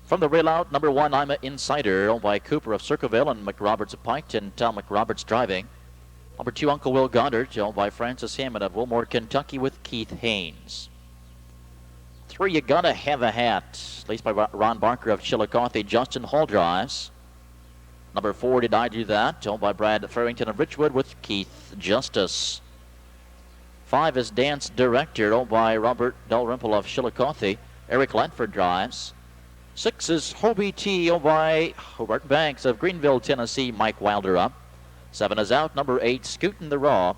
From the rail out, number 1, I'm an Insider, owned by Cooper of Circleville and McRoberts of Piketon, and Tom McRoberts driving. Number 2, Uncle Will Goddard, owned by Francis Hammond of Wilmore, Kentucky, with Keith Haynes. 3, You Gotta Have a Hat, raced by Ron Barker of Chillicothe. Justin Hall drives. Number 4, Did I Do That, owned by Brad Farrington of Richwood, with Keith Justice. 5 is Dance Director, owned by Robert Dalrymple of Chillicothe. Eric Ledford drives. 6 is Hobie T, owned by Hobart Banks of Greenville, Tennessee. Mike Wilder up. 7 is out. Number 8, Scootin' the Raw,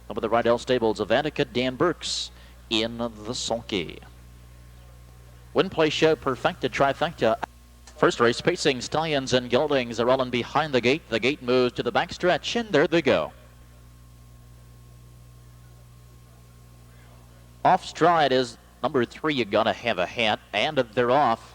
owned by the Rydell Stables of Attica. Dan Burks in the sulky. Win, play, show, perfecta, trifecta. First race, Pacing Stallions and Geldings are rolling behind the gate. The gate moves to the backstretch, and there they go. Off stride is number 3, You Gotta Have a Hat, and they're off.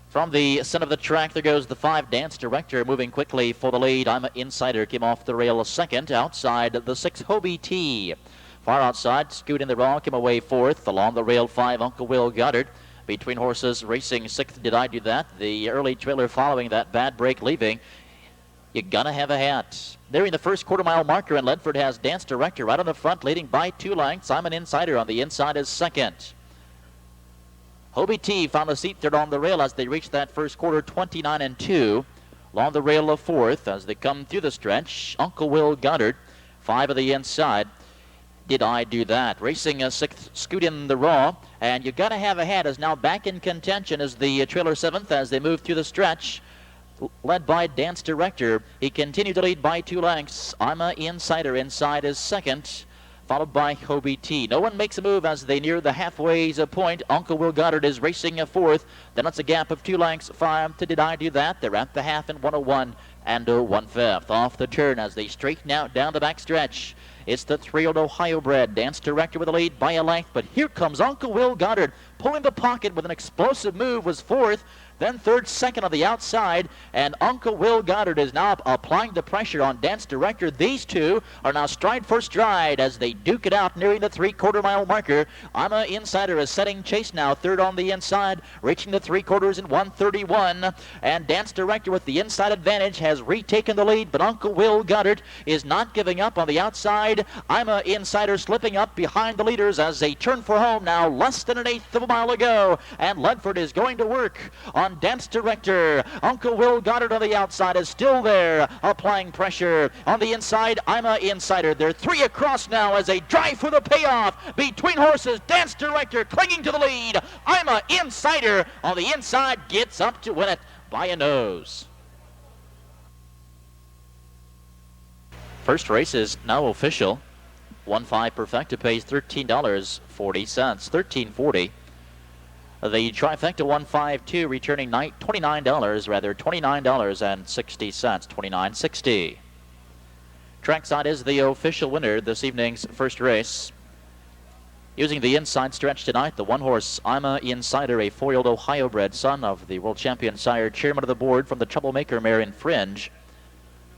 From the center of the track, there goes the 5, Dance Director, moving quickly for the lead. I'm an Insider, came off the rail second. Outside, the 6, Hobie T. Far outside, Scootin' the Raw came away fourth. Along the rail, 5, Uncle Will Goddard. Between horses, racing 6th, Did I Do That. The early trailer following that bad break leaving. You Gotta Have a Hat. Nearing the first quarter-mile marker, and Ledford has Dance Director right on the front, leading by 2 lengths. I'm an Insider on the inside is second. Hobie T found a seat third on the rail as they reached that first quarter, 29-2. Along the rail of fourth as they come through the stretch, Uncle Will Goddard, 5 of the inside. Did I Do That? Racing a 6th, Scootin' the Raw, and You Gotta Have a Hat is now back in contention as the trailer 7th as they move through the stretch. Led by Dance Director. He continued to lead by 2 lengths. I'm an Insider inside is second, followed by Hobie T. No one makes a move as they near the halfway point. Uncle Will Goddard is racing a 4th. Then it's a gap of 2 lengths. 5 to Did I Do That. They're at the half in 101 and 1/5. Off the turn as they straighten out down the back stretch. It's the 3-year-old Ohio bred Dance Director with a lead by a length, but here comes Uncle Will Goddard pulling the pocket with an explosive move. Was 4th, then 3rd, 2nd on the outside, and Uncle Will Goddard is now applying the pressure on Dance Director. These two are now stride for stride as they duke it out nearing the 3/4-mile marker. I'm an Insider is setting chase now, 3rd on the inside, reaching the 3/4 in 1:31, and Dance Director with the inside advantage has retaken the lead, but Uncle Will Goddard is not giving up on the outside. I'm an Insider slipping up behind the leaders as they turn for home now, less than 1/8 of a mile ago, and Ledford is going to work on Dance Director. Uncle Will Goddard on the outside is still there, applying pressure. On the inside, I'm an Insider. They're 3 across now as they drive for the payoff. Between horses, Dance Director clinging to the lead. I'm an Insider on the inside gets up to win it by a nose. First race is now official. 1-5 Perfecta pays $13.40, $13.40. The trifecta 152 returning $29, $29.60, $29.60. Trackside is the official winner this evening's first race. Using the inside stretch tonight, the 1-horse I'm an Insider, a 4-year-old Ohio bred son of the world champion sire, chairman of the board from the Troublemaker mare in Fringe.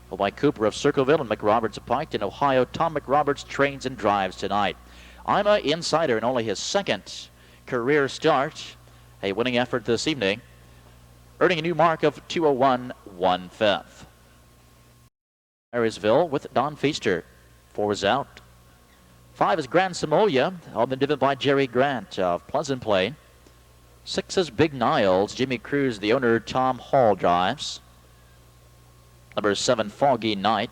By Cooper of Circleville and McRoberts of Piketon, Ohio. Tom McRoberts trains and drives tonight. I'm an Insider in only his 2nd career start. A winning effort this evening, earning a new mark of 2:01 1/5. Marysville with Don Feaster. 4 is out. 5 is Grand Samolia, all been driven by Jerry Grant of Pleasant Plain. 6 is Big Niles. Jimmy Cruz, the owner, Tom Hall drives. Number 7, Foggy Night,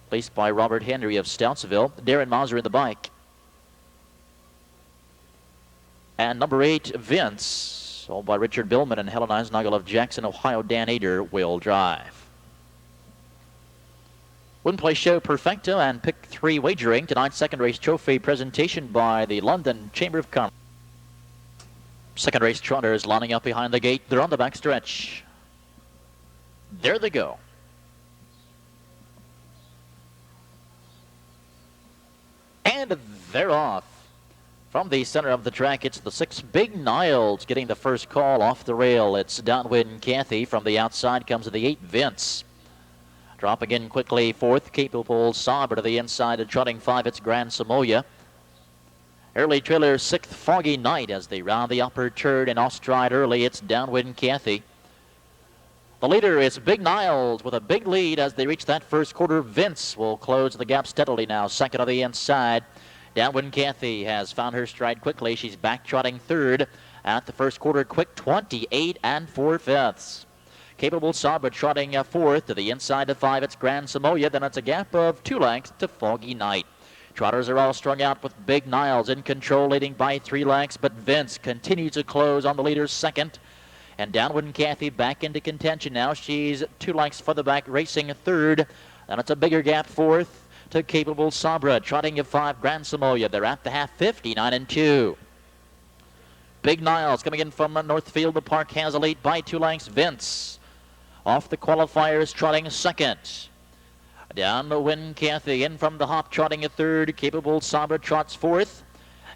placed by Robert Henry of Stoutsville. Darren Mauser in the bike. And number 8, Vince, sold by Richard Billman and Helen Eisnagel of Jackson, Ohio. Dan Ader will drive. Win, play, show, perfecta, and pick 3 wagering. Tonight's second race trophy presentation by the London Chamber of Commerce. Second race trotters lining up behind the gate. They're on the back stretch. There they go. And they're off. From the center of the track, it's the 6, Big Niles, getting the first call off the rail. It's Downwind Kathy. From the outside comes the 8, Vince. Dropping in quickly, 4th, Capable Sauber to the inside, and trotting 5, it's Grand Samoya. Early trailer, 6th Foggy Night as they round the upper turn, and off stride early. It's Downwind Kathy. The leader is Big Niles with a big lead as they reach that first quarter. Vince will close the gap steadily now, second on the inside. Downwind Kathy has found her stride quickly. She's back trotting third at the first quarter, quick 28 4/5. Capable Sabra trotting fourth to the inside of 5. It's Grand Samoa. Then it's a gap of 2 lengths to Foggy Night. Trotters are all strung out with Big Niles in control, leading by 3 lengths, but Vince continues to close on the leader's second. And Downwind Kathy back into contention now. She's 2 lengths further back, racing third. And it's a bigger gap fourth to Capable Sabra, trotting of 5, Grand Samoa. They're at the half, 59 2. Big Niles coming in from Northfield. The Park has a lead by 2 lengths. Vince off the qualifiers, trotting second. Downwind Kathy in from the hop, trotting a third. Capable Sabra trots fourth.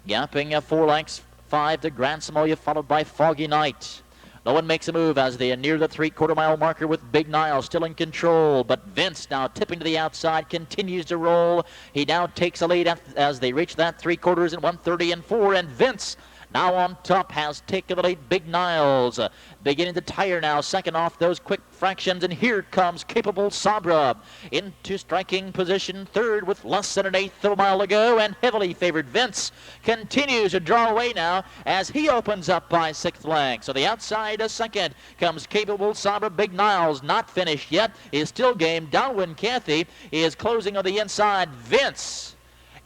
Gapping 4 lengths, 5 to Grand Samoa, followed by Foggy Night. No one makes a move as they are near the 3/4 mile marker with Big Niles still in control. But Vince now tipping to the outside, continues to roll. He now takes a lead as they reach that 3/4 in 1:30 4. And Vince now on top has taken the lead. Big Niles beginning to tire now, second off those quick fractions. And here comes Capable Sabra into striking position, third with less than 1/8 of a mile to go. And heavily favored Vince continues to draw away now as he opens up by 6 lengths. So the outside a second comes Capable Sabra. Big Niles not finished yet, is still game. Downwind Kathy is closing on the inside. Vince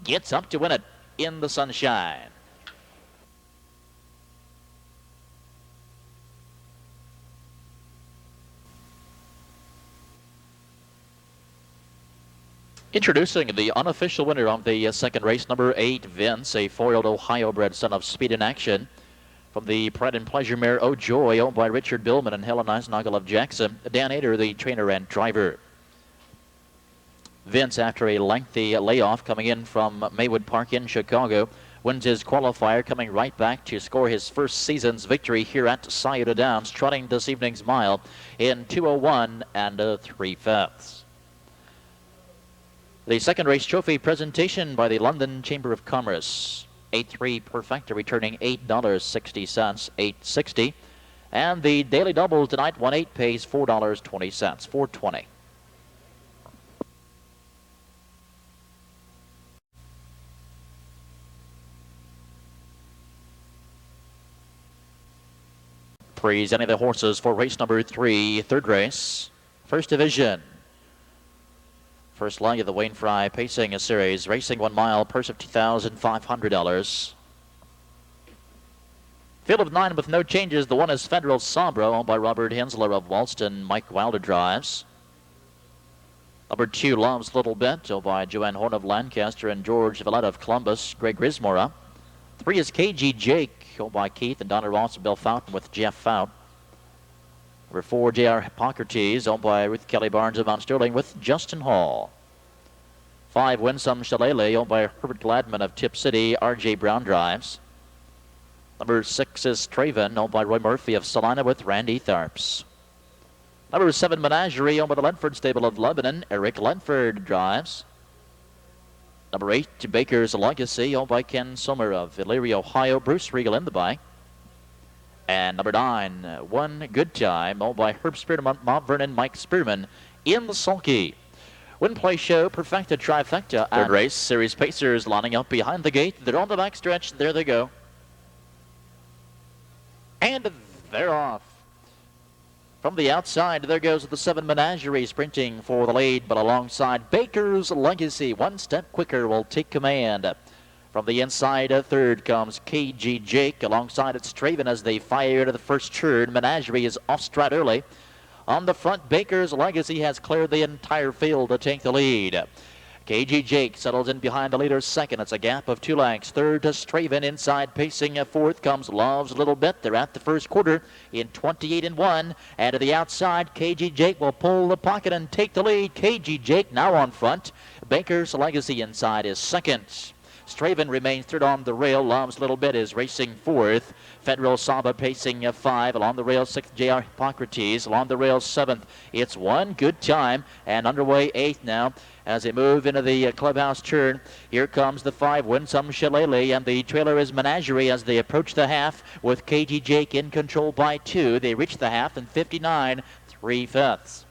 gets up to win it in the sunshine. Introducing the unofficial winner of the second race, number 8, Vince, a 4-year-old Ohio-bred son of Speed in Action. From the Pride and Pleasure mare, Oh Joy, owned by Richard Billman and Helen Eisnagel of Jackson. Dan Ader, the trainer and driver. Vince, after a lengthy layoff coming in from Maywood Park in Chicago, wins his qualifier, coming right back to score his first season's victory here at Scioto Downs, trotting this evening's mile in 2:01 3/5. The second race trophy presentation by the London Chamber of Commerce. 8-3 Perfecta returning $8.60, $8.60. And the daily double tonight, 1-8 pays $4.20, $4.20. Presenting the horses for race number 3, third race, first division. First leg of the Wayne Fry Pacing Series, racing 1 mile, purse of $2,500. Field of 9 with no changes. The one is Federal Sabra, owned by Robert Hensler of Walston. Mike Wilder drives. Number 2, Loves Little Bit, owned by Joanne Horn of Lancaster and George Villette of Columbus. Greg Rismora. 3 is KG Jake, owned by Keith and Donna Ross of Bill Fountain with Jeff Fout. Number 4, J.R. Hippocrates, owned by Ruth Kelly Barnes of Mount Sterling with Justin Hall. 5, Winsome Shalele, owned by Herbert Gladman of Tip City. R.J. Brown drives. Number 6 is Traven, owned by Roy Murphy of Salina with Randy Tharps. Number 7, Menagerie, owned by the Ledford Stable of Lebanon. Eric Ledford drives. Number 8, Baker's Legacy, owned by Ken Sommer of Elyria, Ohio. Bruce Regal in the bike. And number 9, One Good Time, owned by Herb Spearman, Mount Vernon, Mike Spearman in the sulky. Win Play Show, Perfecta Trifecta. Third race, Series Pacers lining up behind the gate. They're on the back stretch. There they go. And they're off. From the outside, there goes the 7, Menagerie, sprinting for the lead, but alongside Baker's Legacy. One step quicker will take command. From the inside, third comes KG Jake. Alongside it's Traven as they fire to the first turn. Menagerie is off stride early. On the front, Baker's Legacy has cleared the entire field to take the lead. KG Jake settles in behind the leader second. It's a gap of 2 lengths. Third to Straven. Inside pacing. Fourth comes Loves Little Bit. They're at the first quarter in 28 1. And to the outside, KG Jake will pull the pocket and take the lead. KG Jake now on front. Baker's Legacy inside is second. Straven remains third on the rail. Love's Little Bit is racing fourth. Federal Saba pacing 5. Along the rail, 6th, J.R. Hippocrates. Along the rail, 7th. It's One Good Time. And underway, 8th now as they move into the clubhouse turn. Here comes the 5, Winsome Shillelagh, and the trailer is Menagerie as they approach the half with KG Jake in control by 2. They reach the half in 59 3/5.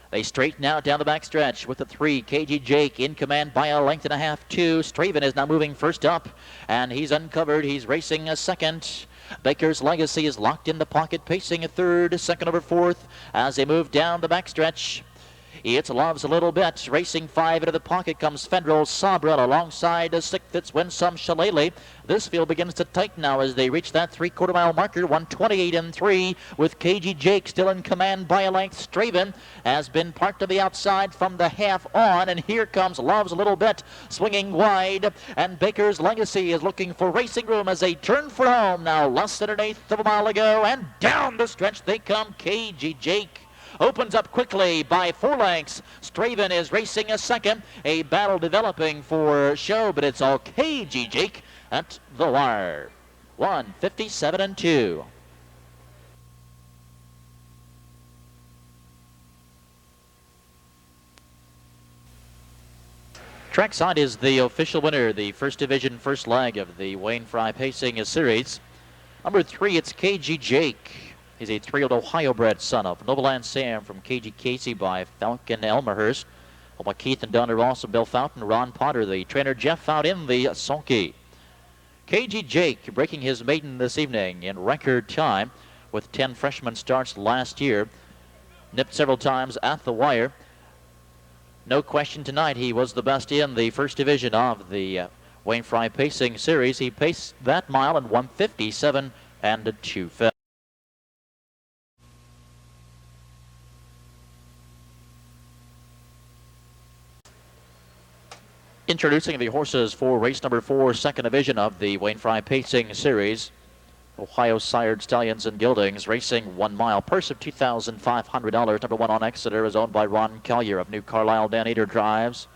They straighten out down the backstretch with the 3, KG Jake in command by a length and a half. 2, Straven is now moving first up, and he's uncovered. He's racing a second. Baker's Legacy is locked in the pocket, pacing a third, second over fourth as they move down the backstretch. It's Love's a Little Bit. Racing 5 into the pocket comes Federal Sabra alongside 6th. It's Winsome Shillelagh. This field begins to tighten now as they reach that 3/4 mile marker. 1:28 and 3 with KG Jake still in command by a length. Straven has been parked to the outside from the half on, and here comes Love's a Little Bit swinging wide, and Baker's Legacy is looking for racing room as they turn for home now. Less than 1/8 of a mile ago, and down the stretch they come. KG Jake opens up quickly by 4 lengths. Straven is racing a second. A battle developing for show, but it's all KG Jake at the wire. 1:57 and 2. Trackside is the official winner, the first division first leg of the Wayne Fry Pacing Series. Number 3, it's KG Jake. He's a 3-year-old Ohio-bred son of Noble Sam from KG Casey by Falcon Elmerhurst. By Keith and Donna Ross and Bill Fountain, Ron Potter, the trainer Jeff out in the sulky. KG Jake breaking his maiden this evening in record time with 10 freshman starts last year. Nipped several times at the wire. No question tonight he was the best in the first division of the Wayne Fry Pacing Series. He paced that mile in 1:57 and 2/5. Introducing the horses for race number 4, second division of the Wayne Fry Pacing Series. Ohio sired stallions and geldings racing 1 mile. Purse of $2,500. Number 1 on Exeter is owned by Ron Collier of New Carlisle. Dan Eder drives.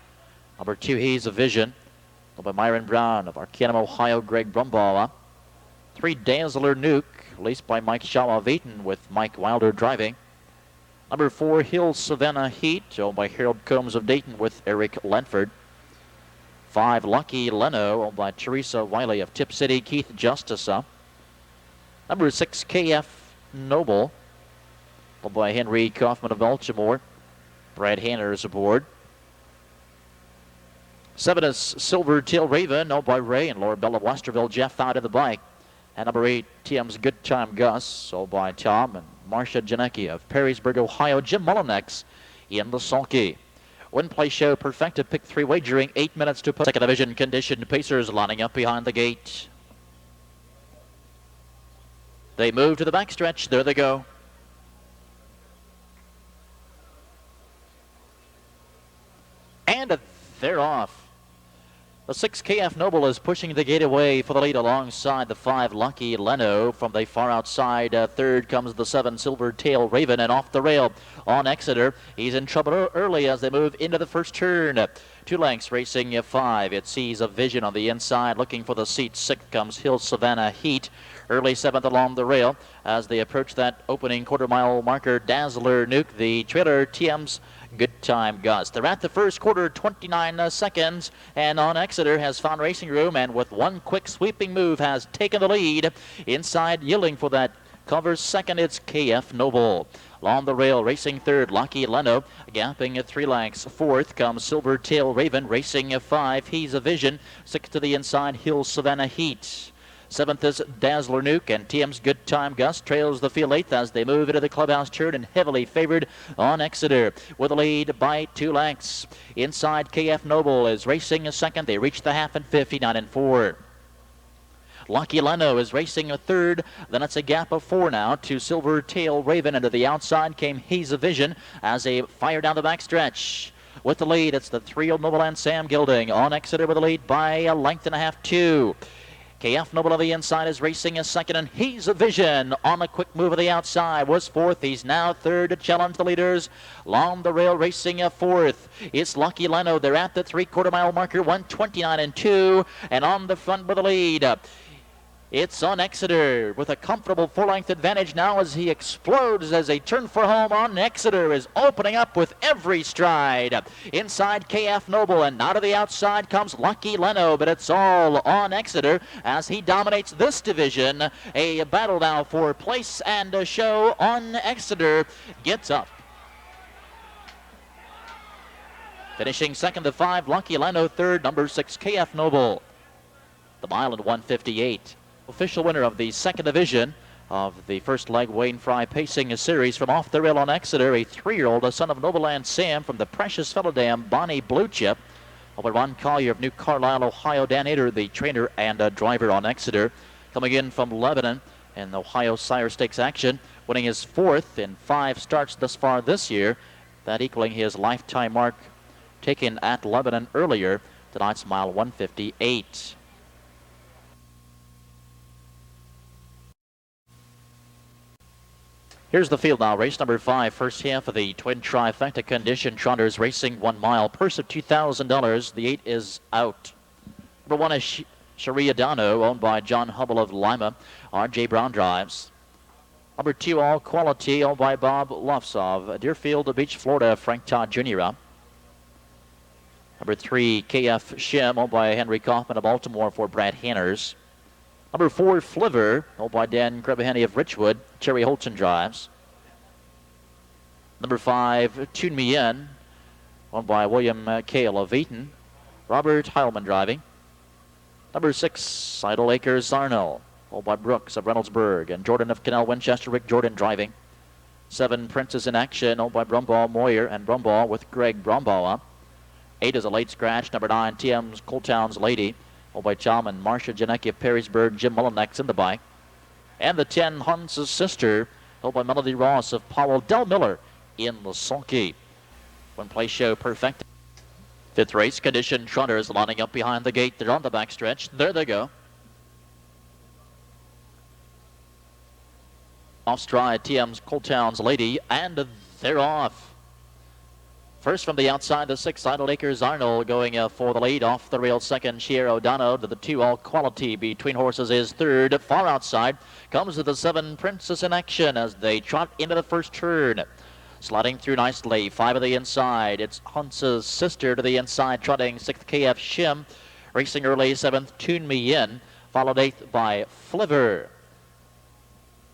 Number 2, He's a Vision, owned by Myron Brown of Arcanum, Ohio. Greg Brumbaugh. 3, Dazzler Nuke, leased by Mike Shaw of Eaton with Mike Wilder driving. Number 4, Hill Savannah Heat, owned by Harold Combs of Dayton with Eric Lenford. 5, Lucky Leno, owned by Teresa Wiley of Tip City, Keith Justice. Number 6, KF Noble, owned by Henry Kaufman of Baltimore. Brad Hanner is aboard. 7 is Silvertail Raven, owned by Ray and Laura Bell of Westerville. Jeff out of the bike. And number 8, TM's Good Time Gus, owned by Tom and Marcia Janecki of Perrysburg, Ohio. Jim Mullinex in the sulky. Win Play Show perfected, pick 3 wagering, 8 minutes to put. Second division conditioned pacers lining up behind the gate. They move to the backstretch. There they go. And they're off. The 6, KF Noble, is pushing the gate away for the lead alongside the 5, Lucky Leno. From the far outside, third comes the 7, Silvertail Raven, and off the rail on Exeter. He's in trouble early as they move into the first turn. 2 lengths racing 5. It sees a Vision on the inside, looking for the seat. 6th comes Hill Savannah Heat. Early 7th along the rail as they approach that opening quarter-mile marker. Dazzler Nuke, the trailer TM's Good Time Gus. They're at the first quarter, 29 seconds, and on Exeter has found racing room, and with one quick sweeping move has taken the lead. Inside, yielding for that cover second, it's KF Noble. Along the rail, racing third, Lucky Leno, gapping at 3 lengths. 4th comes Silvertail Raven, racing 5, He's a Vision. 6th to the inside, Hill Savannah Heat. 7th is Dazzler Nuke, and TM's Good Time Gus trails the field 8th as they move into the clubhouse turn, and heavily favored on Exeter with a lead by 2 lengths. Inside, KF Noble is racing a second. They reach the half in 59 and 4. Lucky Leno is racing a third. Then it's a gap of 4 now to Silvertail Raven, and to the outside came He's a Vision as they fire down the backstretch. With the lead, it's the 3-year-old Noble and Sam Gilding on Exeter with a lead by a length and a half, 2. KF Noble on the inside is racing a second, and he's a Vision on a quick move of the outside. Was fourth. He's now third to challenge the leaders. Along the rail racing a fourth. It's Lucky Leno. They're at the 3/4 mile marker, 1:29 and 2, and on the front with the lead. It's on Exeter with a comfortable full-length advantage now as he explodes as they turn for home. On Exeter is opening up with every stride. Inside KF Noble, and now to the outside comes Lucky Leno, but it's all on Exeter as he dominates this division. A battle now for place and a show. On Exeter gets up. Finishing second to 5, Lucky Leno third, number 6, KF Noble. The mile in 1:58. Official winner of the second division of the first leg Wayne Fry Pacing a series from off the rail on Exeter. A 3-year-old, a son of Novoland Sam from the Precious Fellow Dam, Bonnie Blue Chip. Over Ron Collier of New Carlisle, Ohio. Dan Ader, the trainer and driver on Exeter. Coming in from Lebanon in the Ohio Sire Stakes action. Winning his 4th in 5 starts thus far this year. That equaling his lifetime mark taken at Lebanon earlier. Tonight's mile 1:58. Here's the field now. Race number 5, first half of the Twin Trifecta Condition Trotters racing 1 mile. Purse of $2,000. The 8 is out. Number 1 is Sharia Dano, owned by John Hubble of Lima. R.J. Brown drives. Number 2, All Quality, owned by Bob Luffs of Deerfield Beach, Florida. Frank Todd Jr. Number 3, KF Shim, owned by Henry Kaufman of Baltimore for Brad Hanners. Number 4, Fliver, owned by Dan Grebahani of Richwood. Cherry Holton drives. Number 5, Tune Me In, owned by William Cale of Eaton. Robert Heilman driving. Number 6, Idle Acres Arnold, owned by Brooks of Reynoldsburg. And Jordan of Canal Winchester, Rick Jordan driving. 7, Princess in Action, owned by Brumball Moyer and Brumball with Greg Brumball. 8 is a late scratch. Number 9, TM's Cold Town's Lady, owned by Chalman, Marcia Janecki of Perrysburg, Jim Mullinex in the bike. And the 10, Hans's Sister, owned by Melody Ross of Powell. Del Miller in the sulky. One place show perfect. 5th race, Condition Trotters lining up behind the gate. They're on the backstretch. There they go. Off stride, TM's Cold Town's Lady, and they're off. First from the outside, the 6, Idle Acres Arnold going for the lead. Off the rail second, Scioto Downs. To the 2, All Quality between horses is third. Far outside comes to the 7, Princess in Action as they trot into the first turn. Sliding through nicely, 5 of the inside. It's Hans's Sister to the inside, trotting 6th, KF Shim. Racing early, 7th, Tune Me In. Followed 8th by Fliver.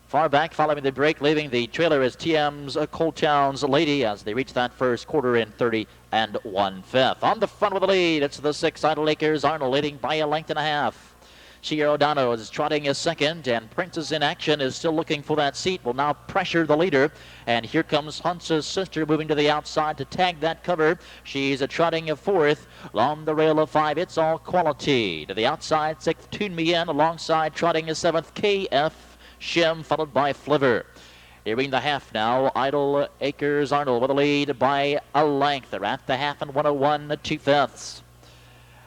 Far back, following the break, leaving the trailer is TM's Cold Town's Lady as they reach that first quarter in 30 and 1/5. On the front with the lead, it's the 6, Idle Acres Arnold, leading by a length and a half. Scioto Downs is trotting a second, and Princess in Action is still looking for that seat. Will now pressure the leader, and here comes Hans's Sister moving to the outside to tag that cover. She's trotting a 4th. Along the rail of 5, it's All Quality. To the outside, 6th, Tune Me In. Alongside, trotting a 7th, KF Shim, followed by Fliver. Nearing the half now, Idle Acres Arnold with a lead by a length. They're at the half and 101 2/5.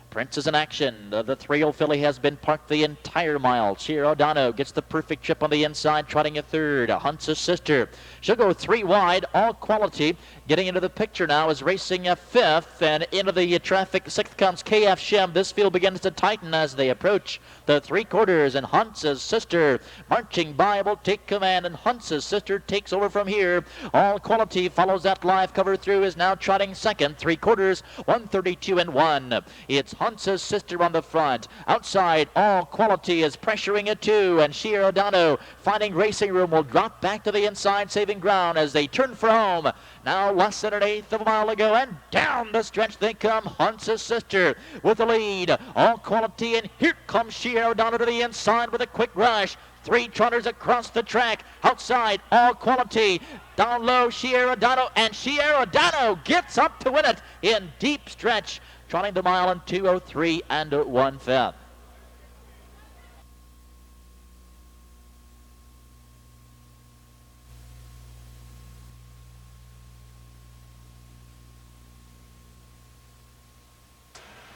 Princess in Action. The 3-year-old filly has been parked the entire mile. Scioto Downs gets the perfect trip on the inside, trotting a 3rd. Hans's Sister. She'll go 3 wide. All Quality getting into the picture now is racing a 5th, and into the traffic. 6th comes KF Shim. This field begins to tighten as they approach the 3/4, and Hans's Sister marching by will take command, and Hans's Sister takes over from here. All Quality follows that live cover through, is now trotting second. 3/4, 132 and 1. It's Hans's Sister on the front. Outside, All Quality is pressuring a 2, and Scioto Downs finding racing room will drop back to the inside, saving ground as they turn for home. Now less than an 1/8 of a mile to go, and down the stretch they come. Hans's Sister with the lead. All Quality, and here comes Scioto Downs to the inside with a quick rush. 3 trotters across the track. Outside, All Quality. Down low, Scioto Downs, and Scioto Downs gets up to win it in deep stretch. Trotting the mile in 2:03 and 1/5.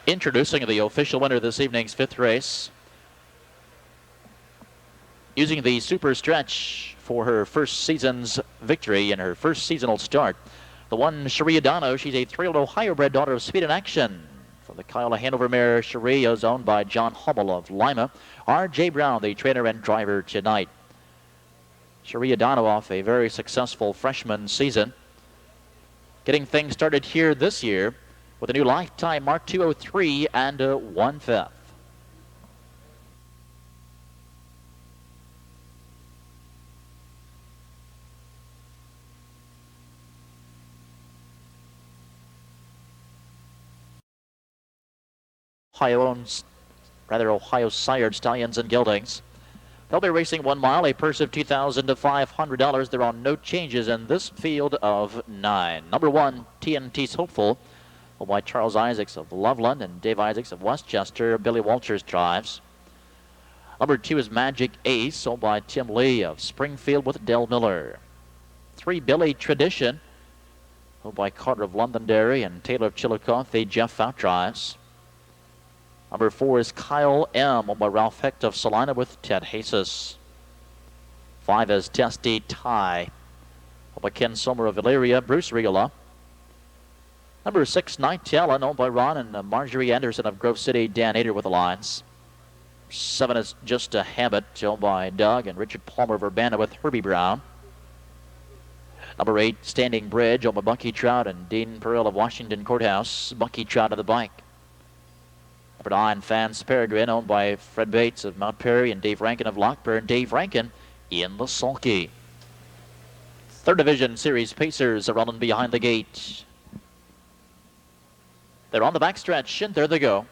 Introducing the official winner of this evening's 5th race. using the super stretch for her first season's victory and her first seasonal start. The one, Scioto Downs, she's a 3-year-old Ohio-bred daughter of Speed and Action. For the Kyle Hanover mare, Scioto is owned by John Hummel of Lima. R.J. Brown, the trainer and driver tonight. Scioto Downs off a very successful freshman season. Getting things started here this year with a new lifetime mark, 2:03 and 1/5. Ohio sired stallions and geldings. They'll be racing 1 mile, a purse of $2,500. There are no changes in this field of 9. Number 1, TNT's Hopeful, by Charles Isaacs of Loveland and Dave Isaacs of Westchester. Billy Walters drives. Number 2 is Magic Ace, sold by Tim Lee of Springfield with Dale Miller. 3, Billy Tradition, sold by Carter of Londonderry and Taylor of Chillicothe. The Jeff Fout drives. Number 4 is Kyle M, by Ralph Hecht of Salina with Ted Jesus. 5 is Testy Tie, by Ken Sommer of Elyria, Bruce Regala. Number 6, Night Talon, owned by Ron and Marjorie Anderson of Grove City, Dan Ader with the lines. 7 is Just a Habit, owned by Doug and Richard Palmer of Urbana with Herbie Brown. Number 8, Standing Bridge, owned by Bucky Trout and Dean Perrell of Washington Courthouse. Bucky Trout of the bike. Number 9, Fans Peregrine, owned by Fred Bates of Mount Perry and Dave Rankin of Lockburn. Dave Rankin in the sulky. 3rd Division Series Pacers are running behind the gate. They're on the backstretch, and there they go.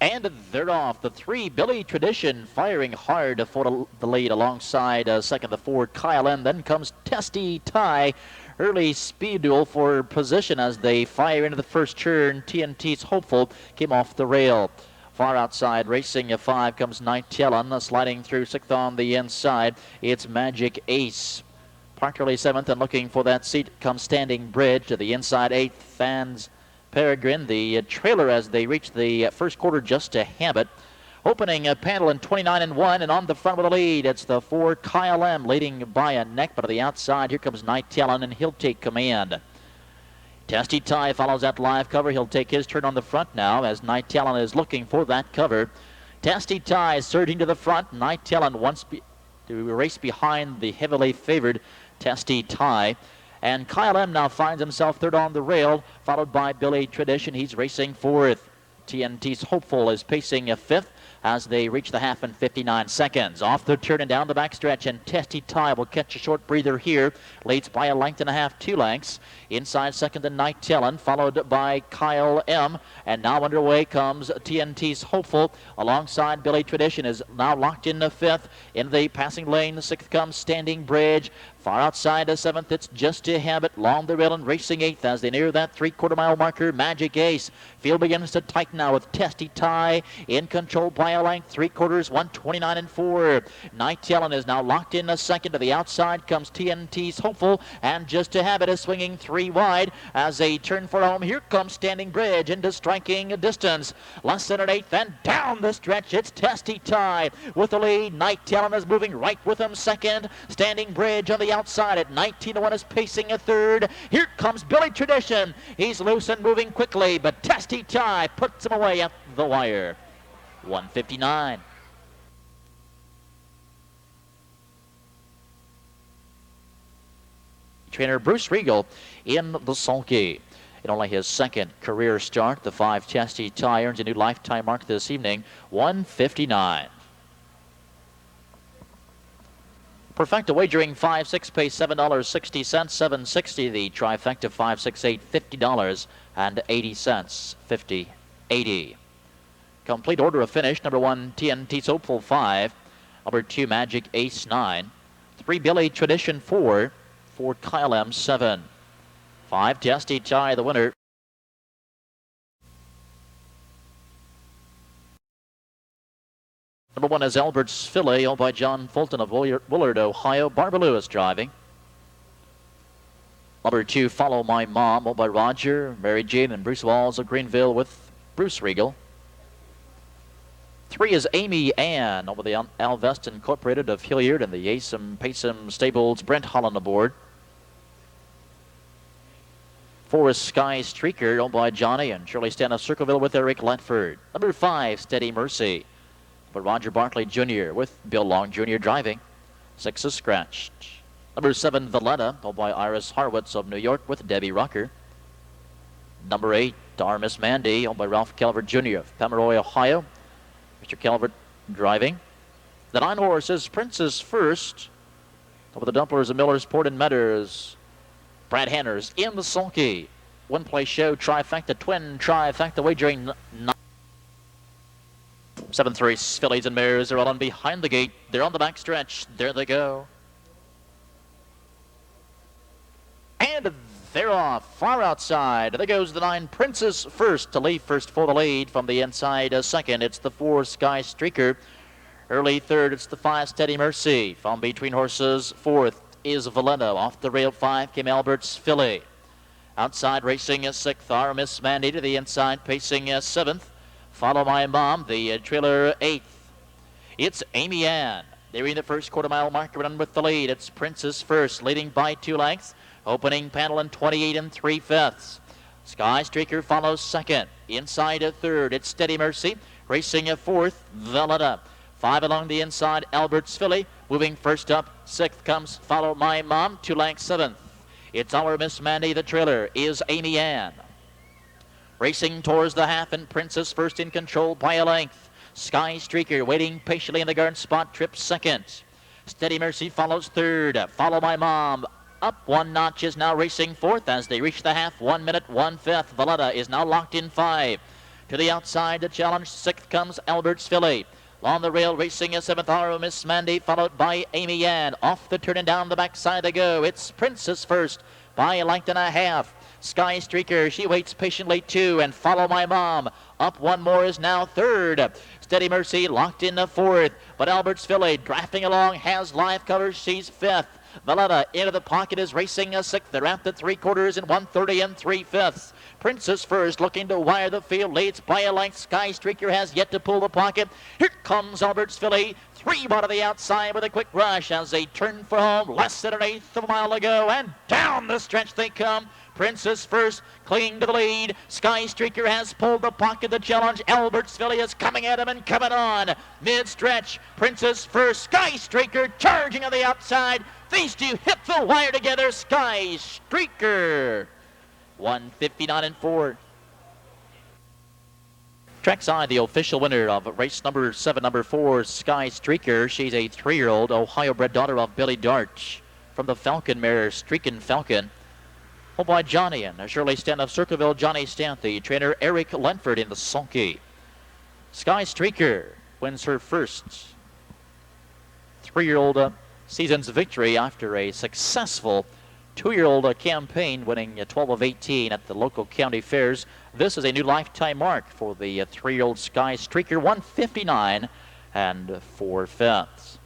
And they're off. The 3, Billy Tradition, firing hard for the lead alongside second, the 4, Kyle M. Then comes Testy Tie. Early speed duel for position as they fire into the first turn. TNT's Hopeful came off the rail. Far outside, racing a 5 comes Night Talon, sliding through 6th on the inside. It's Magic Ace. Parkerly 7th, and looking for that seat comes Standing Bridge. To the inside, 8th, Fans Peregrine. The trailer as they reach the first quarter, Just a Habit. Opening a panel in 29 and 1, and on the front with the lead, it's the 4, Kyle M, leading by a neck, but to the outside, here comes Night Talon, and he'll take command. Testy Tie follows that live cover. He'll take his turn on the front now as Night Talon is looking for that cover. Testy Tie surging to the front. Night Talon wants to race behind the heavily favored Testy Tie. And Kyle M now finds himself 3rd on the rail, followed by Billy Tradition. He's racing 4th. TNT's Hopeful is pacing 5th. As they reach the half in 59 seconds. Off the turn and down the backstretch, and Testy Tie will catch a short breather here. Leads by a length and a half, 2 lengths. Inside second, the Night Talon, followed by Kyle M. And now underway comes TNT's Hopeful. Alongside Billy Tradition is now locked in the 5th. In the passing lane, the 6th comes Standing Bridge. Far outside the 7th, it's Just a Habit. Long the rail and racing 8th as they near that 3/4 mile marker. Magic Ace. Field begins to tighten now with Testy Tie in control by a length. 3/4, 129 and 4. Night Talon is now locked in a second. To the outside comes TNT's Hopeful, and Just a Habit is swinging 3 wide as they turn for home. Here comes Standing Bridge into striking distance. Less than an 8th, and down the stretch, it's Testy Tie with the lead. Night Talon is moving right with him second. Standing Bridge on the outside at 19-1 is pacing a 3rd. Here comes Billy Tradition. He's loose and moving quickly, but Testy Tie puts him away at the wire. 159. Trainer Bruce Regal in the sulky. In only his 2nd career start, the 5, Testy Tie earns a new lifetime mark this evening, 159. Perfecta wagering 5-6 pays $7.60, $7.60. The trifecta 5-6-8, $50.80, 50-80. Complete order of finish: number 1, TNT's Hopeful 5, number 2, Magic Ace 9, 3, Billy Tradition 4, 4, Kyle M 7, 5, Testy Tie the winner. Number 1 is Albert's Fillet, owned by John Fulton of Willard, Ohio. Barbara Lewis driving. Number 2, Follow My Mom, owned by Roger, Mary Jane, and Bruce Walls of Greenville with Bruce Regal. 3 is Amy Ann over the Alvest Incorporated of Hilliard and the Asim Pasim Stables. Brent Holland aboard. 4 is Sky Streaker, owned by Johnny and Shirley Stan of Circleville with Eric Letford. Number 5, Steady Mercy, but Roger Barkley Jr. with Bill Long Jr. driving. 6 is Scratched. Number 7, Valletta, owned by Iris Harwitz of New York with Debbie Rucker. Number 8, Our Miss Mandy, owned by Ralph Calvert Jr. of Pomeroy, Ohio. Mr. Calvert driving. The 9 horse is Princess First, over the Dumplers of Millersport and Meadows. Brad Hanners in the sulky. One play show, trifecta, twin trifecta wagering. 7-3 fillies and mares are all on behind the gate. They're on the back stretch. There they go. And they're off, far outside. There goes the 9 Princess First to leave first for the lead. From the inside, second, it's the 4 Sky Streaker. Early third, it's the 5 Steady Mercy. From between horses, fourth is Valletta. Off the rail, 5 came Albert's Filly. Outside racing is 6th, Our Miss Mandy. To the inside, pacing 7th. Follow My Mom, the trailer 8th. It's Amy Ann. They're in the first quarter-mile marker run with the lead. It's Princess First, leading by 2 lengths. Opening panel in 28 3/5. Sky Streaker follows second. Inside a third, it's Steady Mercy. Racing a 4th, Valletta. 5 along the inside, Albert's Filly. Moving first up, 6th comes Follow My Mom, 2 lengths 7th. It's Our Miss Mandy. The trailer is Amy Ann. Racing towards the half, and Princess First in control by a length. Sky Streaker waiting patiently in the guard spot, trips second. Steady Mercy follows third. Follow My Mom up 1 notch is now racing 4th as they reach the half. 1 minute 1/5. Valletta is now locked in 5. To the outside to challenge, 6th comes Albert's Filly. On the rail racing a 7th, Our Miss Mandy, followed by Amy Ann. Off the turn and down the backside they go. It's Princess First by a length and a half. Sky Streaker, she waits patiently 2, and Follow My Mom. Up 1 more is now 3rd. Steady Mercy locked in the 4th, but Albert's Filly drafting along, has live cover, she's 5th. Valletta into the pocket is racing a 6th. They're at the 3/4 in 1:30 3/5. Princess First looking to wire the field, leads by a length. Sky Streaker has yet to pull the pocket. Here comes Albert's Filly. 3 out of the outside with a quick rush as they turn for home. Less than 1/8 of a mile to go, and down the stretch they come. Princess First clinging to the lead. Sky Streaker has pulled the pocket to challenge. Albert's Filly is coming at him and coming on. Mid-stretch, Princess First, Sky Streaker charging on the outside. These two hit the wire together. Sky Streaker. 1:59 4. Trackside, the official winner of race number 7, number 4, Sky Streaker. She's a 3-year-old Ohio-bred daughter of Billy Dart from the Falcon mare, Streakin' Falcon. Home by Johnny and Shirley Stan of Circleville. Johnny Stant, the trainer Eric Lenford in the sulky. Sky Streaker wins her first 3-year-old season's victory after a successful 2-year-old campaign, winning 12 of 18 at the local county fairs. This is a new lifetime mark for the 3-year-old Sky Streaker. 1:59 4/5.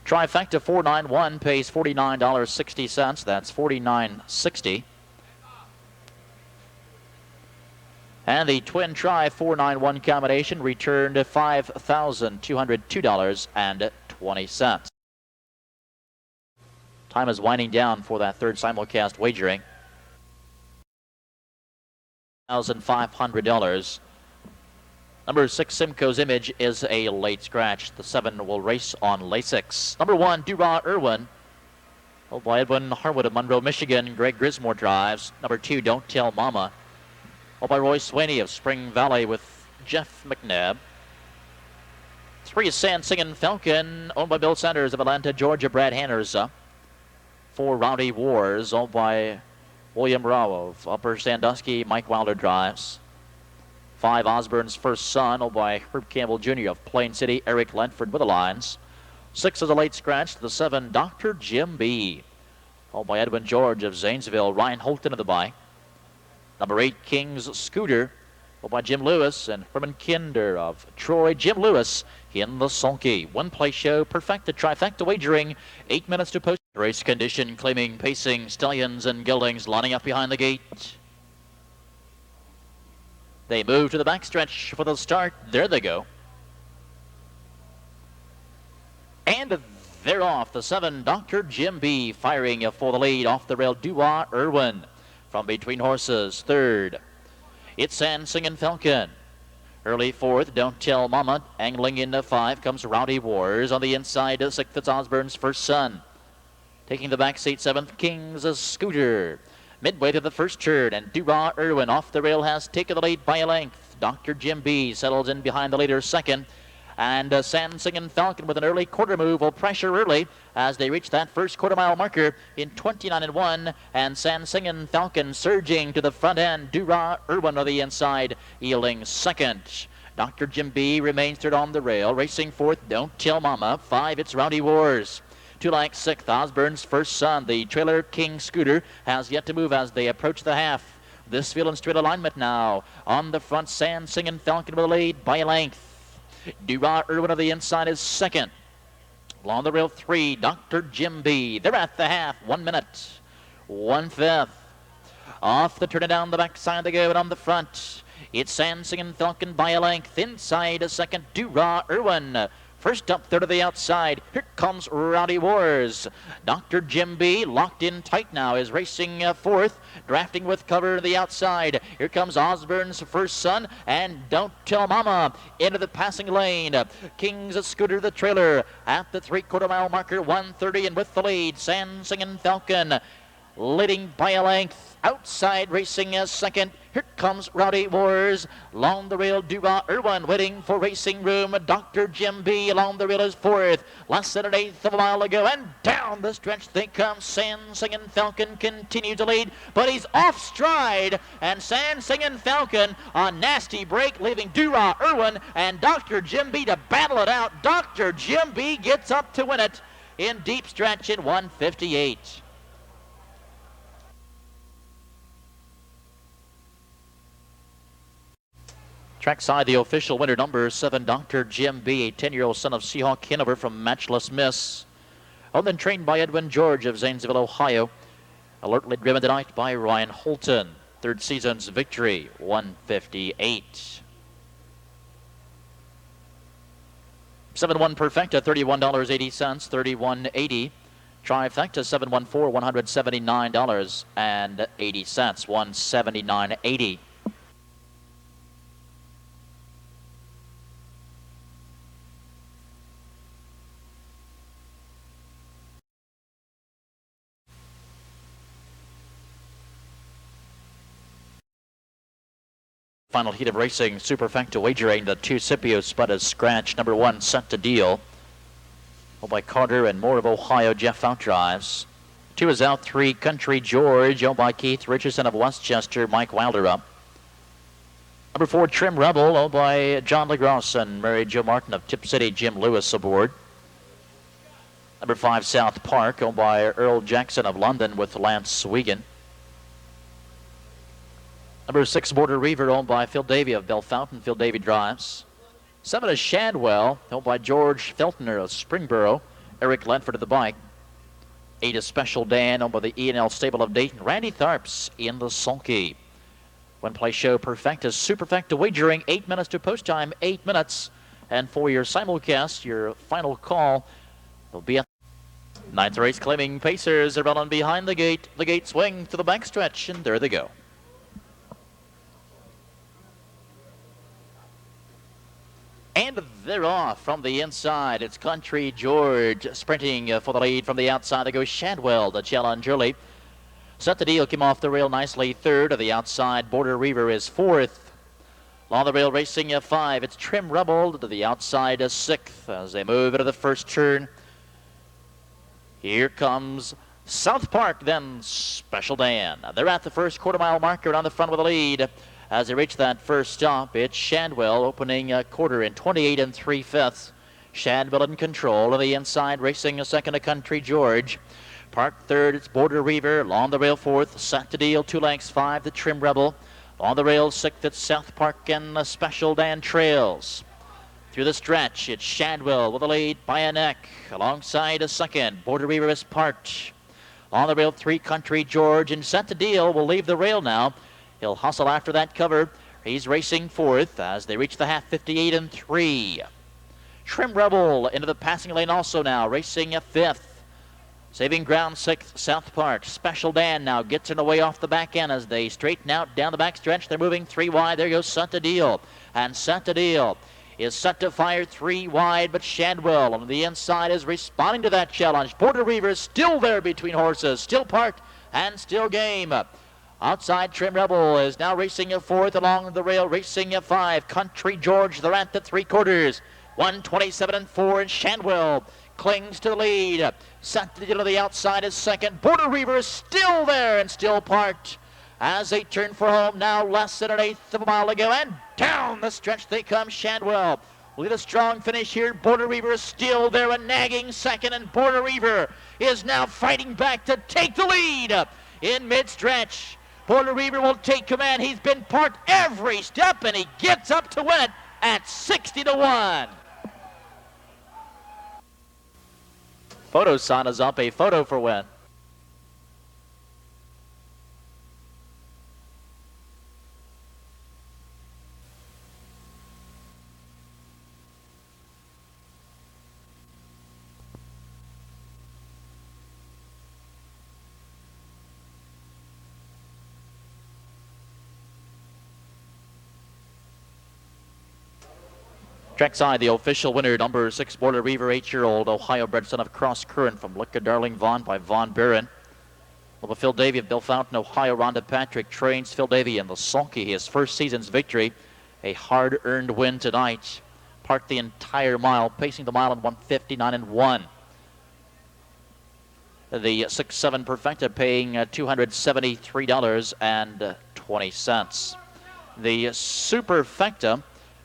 Trifecta 491 pays $49.60. That's $49.60. And the twin try 491 combination returned $5,202.20. Time is winding down for that third simulcast wagering. $1,500. Number 6, Simcoe's Image, is a late scratch. The 7 will race on Lasix. Number 1, Dura Irwin, owned by Edwin Harwood of Monroe, Michigan. Greg Grismore drives. Number 2, Don't Tell Mama, owned by Roy Swaney of Spring Valley with Jeff McNabb. 3 is San Singin' Falcon, owned by Bill Sanders of Atlanta, Georgia. Brad Hanners. 4, Rowdy Wars, owned by William Rao of Upper Sandusky. Mike Wilder drives. 5, Osborne's First Son, owned by Herb Campbell Jr. of Plain City. Eric Lenford with the lines. 6 is a late scratch. The 7, Dr. Jim B, owned by Edwin George of Zanesville. Ryan Holton of the bike. Number 8, King's Scooter, owned by Jim Lewis and Herman Kinder of Troy. Jim Lewis in the sulky. 1 play show, perfected trifecta wagering. 8 minutes to post. Race condition claiming pacing. Stallions and Geldings lining up behind the gate. They move to the backstretch for the start. There they go. And they're off. The 7, Dr. Jim B, firing for the lead. Off the rail, Dua Irwin. From between horses, 3rd. It's San Singin' Falcon. Early 4th, Don't Tell Mama. Angling into 5 comes Rowdy Wars. On the inside, 6th, it's Osborne's First Son. Taking the back seat, 7th, King's Scooter. Midway to the first turn, and Dura Irwin off the rail has taken the lead by a length. Dr. Jim B settles in behind the leader, 2nd. And San Singin' Falcon with an early quarter move will pressure early as they reach that first quarter-mile marker in 29-1. And San Singin' Falcon surging to the front end. Dura Irwin on the inside, yielding 2nd. Dr. Jim B remains 3rd on the rail. Racing 4th, Don't Tell Mama. 5, it's Rowdy Wars. 2 like 6th, Osborne's First Son. The trailer, King Scooter, has yet to move as they approach the half. This field in straight alignment now. On the front, San Singin' Falcon with a lead by a length. Dura Irwin on the inside is 2nd. Along the rail, 3, Dr. Jim B. They're at the half. 1 minute. 1/5. Off the turn and down the backside they go, and on the front, it's San Singin' Falcon by a length. Inside a 2nd, Dura Irwin. First up, 3rd to the outside. Here comes Rowdy Wars. Dr. Jim B, locked in tight now, is racing 4th, drafting with cover to the outside. Here comes Osborne's First Son, and Don't Tell Mama into the passing lane. King's Scooter, the trailer, at the 3/4-mile marker, 1:30, and with the lead, San Singin' Falcon leading by a length. Outside racing as 2nd. Here comes Rowdy Wars. Along the rail, Dura Irwin waiting for racing room. Dr. Jim B along the rail is 4th. Less than an 1/8 of a mile to go. And down the stretch they come. San Singin' Falcon continues to lead, but he's off stride. And San Singin' Falcon, a nasty break, leaving Dura Irwin and Dr. Jim B to battle it out. Dr. Jim B gets up to win it in deep stretch in 1:58. Trackside, the official winner, number 7, Dr. Jim B, a 10-year-old son of Seahawk Hanover from Matchless Miss. Owned and trained by Edwin George of Zanesville, Ohio. Alertly driven tonight by Ryan Holton. 3rd season's victory, 158. 7-1 Perfecta, $31.80, $31.80. Trifecta, 714, $179.80, $179.80. Final heat of racing, Superfecta wagering. The 2 Scipio spud is scratch. Number 1, Set to Deal. Owned by Carter and Moore of Ohio, Jeff outdrives. 2 is out, 3, Country George, owned by Keith Richardson of Westchester, Mike Wilder up. Number 4, Trim Rebel, owned by John LaGrosse and Mary Jo Martin of Tip City, Jim Lewis aboard. Number 5, South Park, owned by Earl Jackson of London with Lance Wiegand. Number 6, Border Reaver, owned by Phil Davey of Bellefontaine. Phil Davey drives. 7 is Shadwell, owned by George Feltner of Springboro. Eric Ledford of the bike. 8 is Special Dan, owned by the E&L Stable of Dayton. Randy Tharps in the sulky. One play show, Perfecta, Superfecta wagering. 8 minutes to post time, 8 minutes. And for your simulcast, your final call, will be at 9th race, claiming Pacers are running behind the gate. The gate swing to the backstretch, and there they go. And they're off from the inside. It's Country George sprinting for the lead from the outside. There goes Shadwell to challenge early. Set the Deal came off the rail nicely, 3rd. To the outside, Border Reaver is 4th. Along the rail racing 5. It's Trim Rebel to the outside, 6th. As they move into the first turn, here comes South Park, then Special Dan. They're at the first quarter-mile marker on the front with the lead. As they reach that first stop, it's Shadwell opening a quarter in 28 3/5. Shadwell in control. On the inside, racing a 2nd to Country George. Park 3rd, it's Border Reaver. Along the rail 4th, Set to Deal, 2 lengths, 5, the Trim Rebel. On the rail 6th, it's South Park and Special Dan trails. Through the stretch, it's Shadwell with a lead by a neck. Alongside a 2nd, Border Reaver is parked. On the rail 3, Country George, and Set to Deal will leave the rail now. He'll hustle after that cover. He's racing fourth as they reach the half, 58 and 3. Trim Rebel into the passing lane also now, racing fifth. Saving ground sixth, South Park. Special Dan now gets in the way off the back end as they straighten out down the back stretch. They're moving 3 wide. There goes Santadil. And Santadil is set to fire 3 wide, but Shadwell on the inside is responding to that challenge. Border Reaver is still there between horses, still parked and still game. Outside, Trim Rebel is now racing a fourth along the rail, racing a 5. Country George, they're at the 3/4. 127 and 4, and Shadwell clings to the lead. Santadil to the outside is second. Border Reaver is still there and still parked as they turn for home. Now less than an eighth of a mile to go, and down the stretch they come. Shadwell will get a strong finish here. Border Reaver is still there, a nagging second, and Border Reaver is now fighting back to take the lead in mid-stretch. Border Reaver will take command. He's been parked every step, and he gets up to win it at 60-1. Photo sign is up, a photo for win. Trackside, the official winner, number 6, Border Reaver, 8-year-old Ohio-bred son of Cross Current from Litka Darling Vaughn by Von Buren. Well, Phil Davey of Bill Fountain, Ohio. Rhonda Patrick trains Phil Davey in the sulky, his first season's victory. A hard-earned win tonight. Parked the entire mile, pacing the mile in 1:59 and 1. The 6-7 Perfecta paying $273.20. The Superfecta,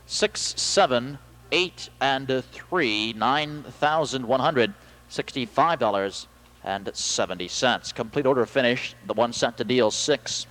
6-7, 8 and 3, $9,165.70. Complete order finish. The one set to deal 6.